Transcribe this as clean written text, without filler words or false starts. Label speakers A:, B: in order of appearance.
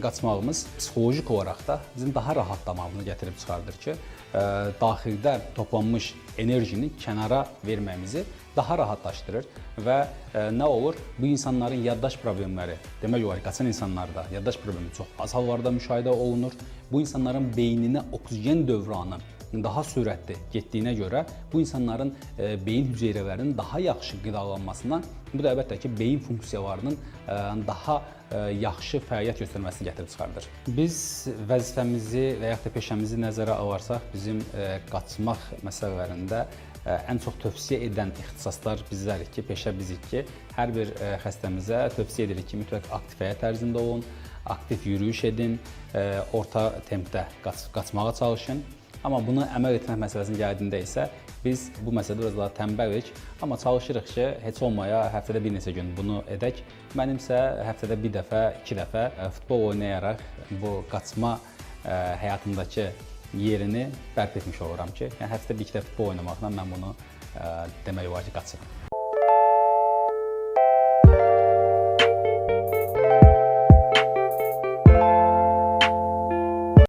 A: qaçmağımız psixolojik olaraq da bizim daha rahatlamağımızı gətirib çıxardır ki, daxildə toplanmış enerjini kənara verməmizi daha rahatlaşdırır və nə olur? Bu insanların yaddaş problemləri, demək olar qaçan insanlarda yaddaş problemi çox az hallarda müşahidə olunur. Bu insanların beyninə oksigen dövranı daha sürətli getdiyinə görə bu insanların beyin hüceyrələrinin daha yaxşı qidalanmasına, bu da əlbəttə ki, beyin funksiyalarının daha yaxşı fəaliyyət göstərməsini gətirib çıxardır. Biz vəzifəmizi və yaxud da peşəmizi nəzərə alarsaq, bizim qaçmaq məsələlərində ən çox tövsiyə edən ixtisaslar bizlərik ki, peşə bizik ki, hər bir xəstəmizə tövsiyə edirik ki, mütləq aktiv həyat tərzində olun, aktiv yürüyüş edin, orta tempdə qaçmağa çalışın. Amma bunu əməl etmək məsələsinin gəldiyində isə biz bu məsələdə biraz daha tənbəlik, amma çalışırıq ki, heç olmaya həftədə bir neçə gün bunu edək. Mənim isə həftədə bir dəfə, 2 dəfə futbol oynayaraq bu qaçma həyatımdakı yerini bərpa etmiş oluram ki, yəni həftədə bir-iki dəfə futbol oynamaqla mən bunu demək olar ki, qaçıram.